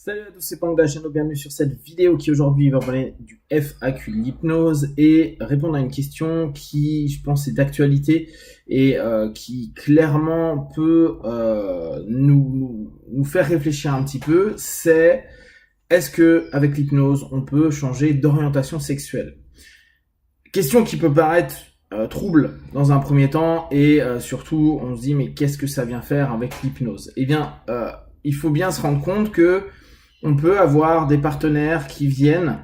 Salut à tous, c'est Panda Chano, bienvenue sur cette vidéo qui aujourd'hui va parler du FAQ, l'hypnose, et répondre à une question qui, je pense, est d'actualité et qui clairement peut nous faire réfléchir un petit peu. C'est est-ce que avec l'hypnose, on peut changer d'orientation sexuelle? Question qui peut paraître trouble dans un premier temps et surtout on se dit mais qu'est-ce que ça vient faire avec l'hypnose? Eh bien, il faut bien se rendre compte que on peut avoir des partenaires qui viennent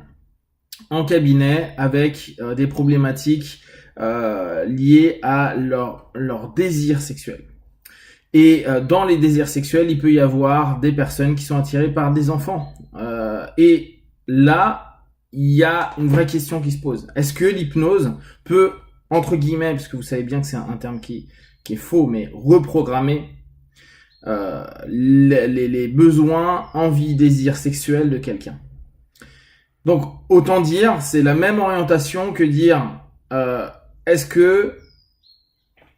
en cabinet avec des problématiques liées à leur désir sexuel. Et dans les désirs sexuels, il peut y avoir des personnes qui sont attirées par des enfants. Et là, il y a une vraie question qui se pose. Est-ce que l'hypnose peut, entre guillemets, parce que vous savez bien que c'est un terme qui est faux, mais reprogrammer les besoins, envies, désirs sexuels de quelqu'un. Donc, autant dire, c'est la même orientation que dire est-ce que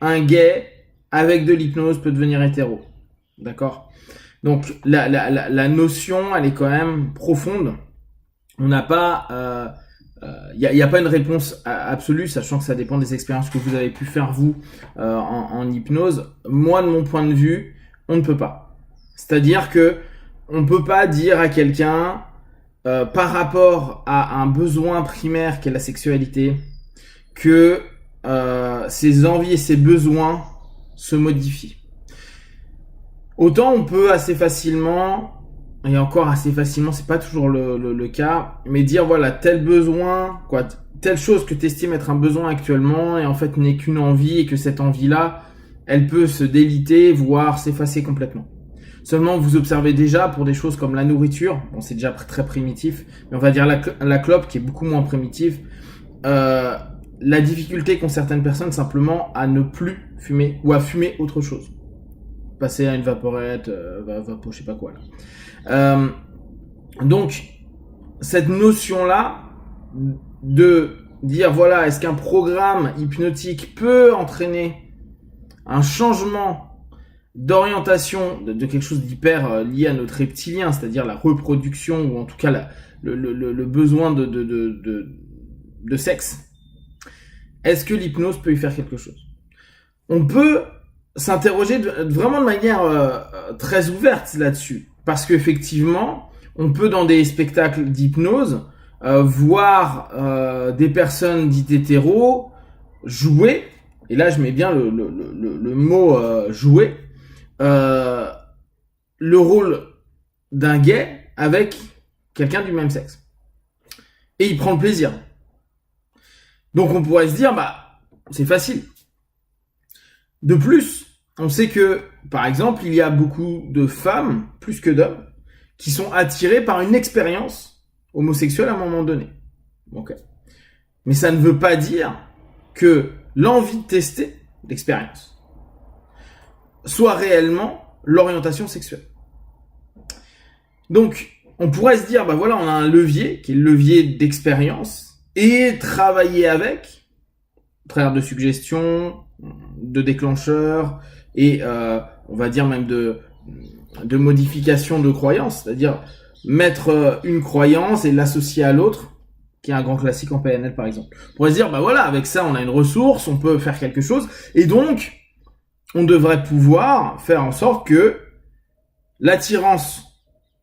un gay avec de l'hypnose peut devenir hétéro? D'accord? Donc, la notion, elle est quand même profonde. On n'a pas... il n'y a pas une réponse absolue, sachant que ça dépend des expériences que vous avez pu faire vous en hypnose. Moi, de mon point de vue, on ne peut pas. C'est-à-dire que on peut pas dire à quelqu'un par rapport à un besoin primaire qu'est la sexualité que ses envies et ses besoins se modifient. Autant on peut assez facilement, et encore assez facilement, c'est pas toujours le cas, mais dire voilà tel besoin, quoi, telle chose que tu estimes être un besoin actuellement et en fait n'est qu'une envie et que cette envie-là elle peut se déliter, voire s'effacer complètement. Seulement, vous observez déjà pour des choses comme la nourriture, bon c'est déjà très primitif, mais on va dire la clope qui est beaucoup moins primitive, la difficulté qu'ont certaines personnes simplement à ne plus fumer ou à fumer autre chose. Passer à une vaporette, vapo, je sais pas quoi là. Donc, cette notion-là de dire voilà, est-ce qu'un programme hypnotique peut entraîner un changement d'orientation de quelque chose d'hyper lié à notre reptilien, c'est-à-dire la reproduction ou en tout cas le besoin de sexe, est-ce que l'hypnose peut y faire quelque chose? On peut s'interroger vraiment de manière très ouverte là-dessus, parce qu'effectivement, on peut dans des spectacles d'hypnose voir des personnes dites hétéros jouer. Et là, je mets bien le mot jouer. Le rôle d'un gay avec quelqu'un du même sexe. Et il prend le plaisir. Donc on pourrait se dire, bah, c'est facile. De plus, on sait que, par exemple, il y a beaucoup de femmes, plus que d'hommes, qui sont attirées par une expérience homosexuelle à un moment donné. Okay. Mais ça ne veut pas dire que l'envie de tester l'expérience soit réellement l'orientation sexuelle. Donc, on pourrait se dire, bah voilà, on a un levier qui est le levier d'expérience et travailler avec, au travers de suggestions, de déclencheurs et on va dire même de modification de croyances, c'est-à-dire mettre une croyance et l'associer à l'autre, qui est un grand classique en PNL par exemple. On pourrait se dire, bah voilà, avec ça on a une ressource, on peut faire quelque chose, et donc on devrait pouvoir faire en sorte que l'attirance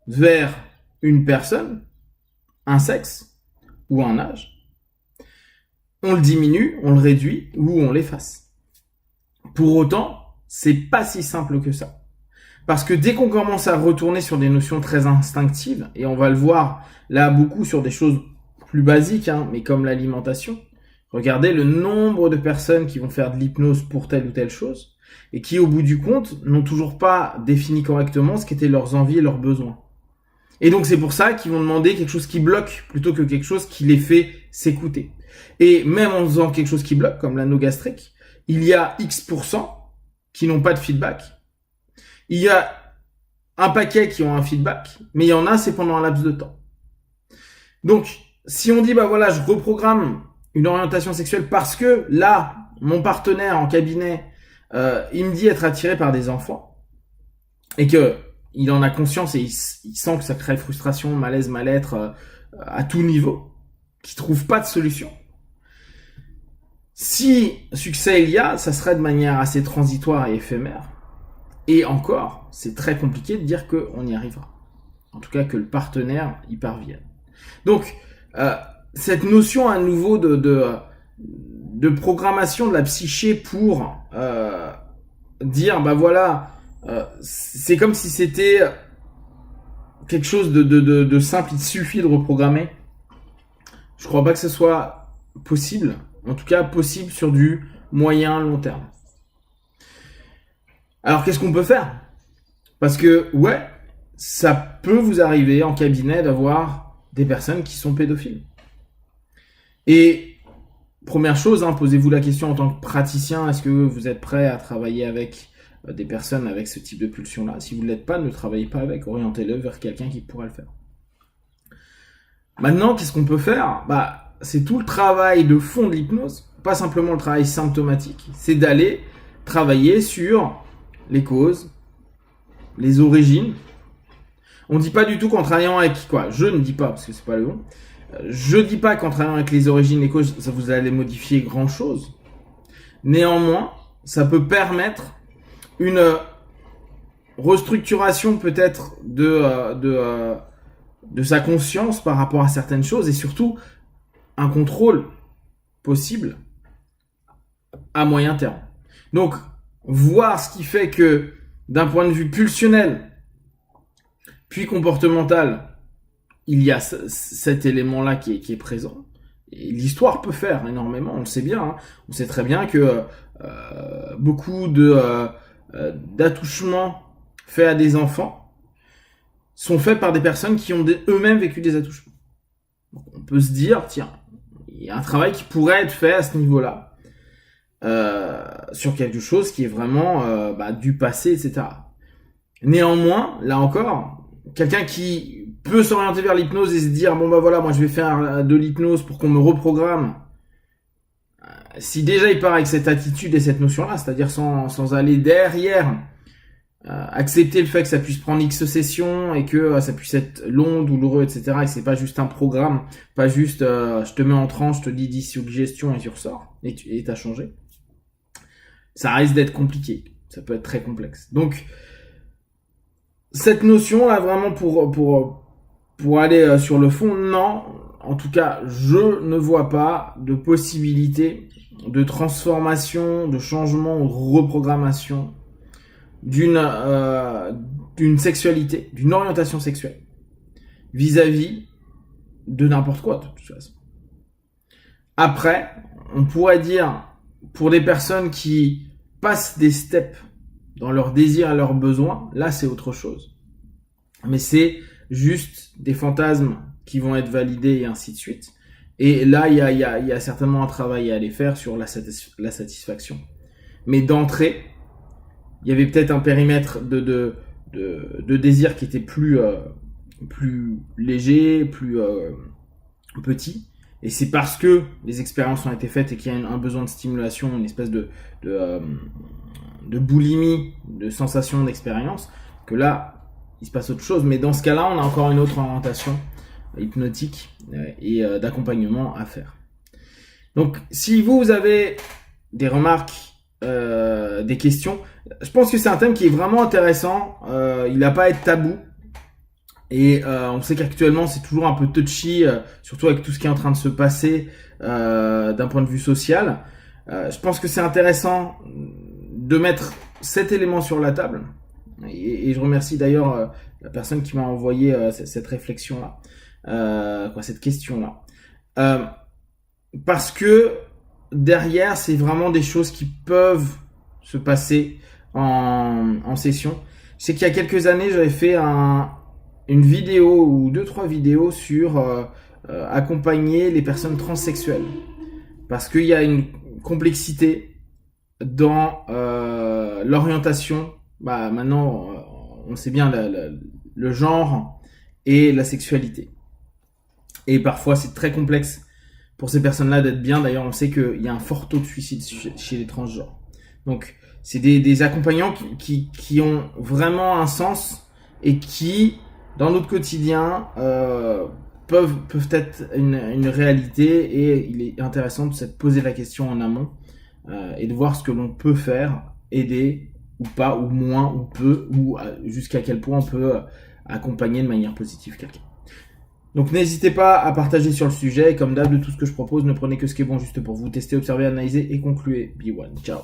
vers une personne, un sexe ou un âge, on le diminue, on le réduit ou on l'efface. Pour autant, c'est pas si simple que ça. Parce que dès qu'on commence à retourner sur des notions très instinctives, et on va le voir là beaucoup sur des choses plus basiques, hein, mais comme l'alimentation, regardez le nombre de personnes qui vont faire de l'hypnose pour telle ou telle chose, et qui au bout du compte n'ont toujours pas défini correctement ce qu'étaient leurs envies et leurs besoins. Et donc c'est pour ça qu'ils vont demander quelque chose qui bloque, plutôt que quelque chose qui les fait s'écouter. Et même en faisant quelque chose qui bloque, comme l'anneau gastrique, il y a X% qui n'ont pas de feedback. Il y a un paquet qui ont un feedback, mais il y en a, c'est pendant un laps de temps. Donc, si on dit, bah voilà, je reprogramme une orientation sexuelle parce que là, mon partenaire en cabinet, il me dit être attiré par des enfants, et que il en a conscience et il sent que ça crée frustration, malaise, mal-être à tout niveau, qu'il trouve pas de solution. Si succès il y a, ça serait de manière assez transitoire et éphémère. Et encore, c'est très compliqué de dire qu'on y arrivera. En tout cas, que le partenaire y parvienne. Donc, cette notion à nouveau de programmation de la psyché pour dire, bah voilà, c'est comme si c'était quelque chose de simple, il suffit de reprogrammer. Je crois pas que ce soit possible. En tout cas, possible sur du moyen long terme. Alors, qu'est-ce qu'on peut faire? Parce que, ouais, ça peut vous arriver en cabinet d'avoir des personnes qui sont pédophiles. Et, première chose, posez-vous la question en tant que praticien, est-ce que vous êtes prêt à travailler avec des personnes avec ce type de pulsion-là? Si vous ne l'êtes pas, ne travaillez pas avec, orientez-le vers quelqu'un qui pourra le faire. Maintenant, qu'est-ce qu'on peut faire? C'est tout le travail de fond de l'hypnose, pas simplement le travail symptomatique, c'est d'aller travailler sur les causes, les origines. On ne dit pas du tout qu'en travaillant avec je ne dis pas, parce que c'est pas le bon, je dis pas qu'en travaillant avec les origines, les causes, ça vous allez modifier grand chose. Néanmoins, ça peut permettre une restructuration peut-être de sa conscience par rapport à certaines choses et surtout un contrôle possible à moyen terme. Donc, voir ce qui fait que d'un point de vue pulsionnel puis comportemental, il y a cet élément-là qui est présent. Et l'histoire peut faire énormément, on le sait bien. On sait très bien que beaucoup d'attouchements faits à des enfants sont faits par des personnes qui ont eux-mêmes vécu des attouchements. Donc on peut se dire, tiens, il y a un travail qui pourrait être fait à ce niveau-là, sur quelque chose qui est vraiment du passé, etc. Néanmoins, là encore, quelqu'un qui peut s'orienter vers l'hypnose et se dire, moi je vais faire de l'hypnose pour qu'on me reprogramme, si déjà il part avec cette attitude et cette notion-là, c'est-à-dire sans aller derrière, accepter le fait que ça puisse prendre X sessions et que ça puisse être long, douloureux, etc. et que c'est pas juste un programme, pas juste je te mets en transe, je te dis 10 suggestions et tu ressors et t'as changé. Ça risque d'être compliqué, ça peut être très complexe. Donc cette notion-là, vraiment pour aller sur le fond, non, en tout cas, je ne vois pas de possibilité de transformation, de changement ou de reprogrammation d'une sexualité, d'une orientation sexuelle vis-à-vis de n'importe quoi, de toute façon. Après, on pourrait dire, pour des personnes qui passent des steps dans leurs désirs et leurs besoins, là c'est autre chose. Mais c'est juste des fantasmes qui vont être validés et ainsi de suite. Et là, il y a certainement un travail à aller faire sur la satisfaction. Mais d'entrée, il y avait peut-être un périmètre de désir qui était plus léger, plus petit. Et c'est parce que les expériences ont été faites et qu'il y a un besoin de stimulation, une espèce de boulimie, de sensation d'expérience, que là, il se passe autre chose. Mais dans ce cas-là, on a encore une autre orientation hypnotique et d'accompagnement à faire. Donc, si vous avez des remarques, des questions, je pense que c'est un thème qui est vraiment intéressant. Il n'a pas à être tabou. Et on sait qu'actuellement c'est toujours un peu touchy, surtout avec tout ce qui est en train de se passer d'un point de vue social. Je pense que c'est intéressant de mettre cet élément sur la table. Et je remercie d'ailleurs la personne qui m'a envoyé cette réflexion-là, cette question-là. Parce que derrière, c'est vraiment des choses qui peuvent se passer en session. Je sais qu'il y a quelques années, j'avais fait une vidéo ou 2-3 vidéos sur accompagner les personnes transsexuelles. Parce qu'il y a une complexité dans l'orientation. Maintenant, on sait bien le genre et la sexualité. Et parfois, c'est très complexe pour ces personnes-là d'être bien. D'ailleurs, on sait qu'il y a un fort taux de suicide chez les transgenres. Donc, c'est des accompagnants qui ont vraiment un sens et qui, dans notre quotidien, peuvent être une réalité, et il est intéressant de se poser la question en amont et de voir ce que l'on peut faire, aider ou pas, ou moins, ou peu, ou jusqu'à quel point on peut accompagner de manière positive quelqu'un. Donc n'hésitez pas à partager sur le sujet, et comme d'hab, de tout ce que je propose, ne prenez que ce qui est bon juste pour vous, testez, observez, analysez et concluez. Be one, ciao.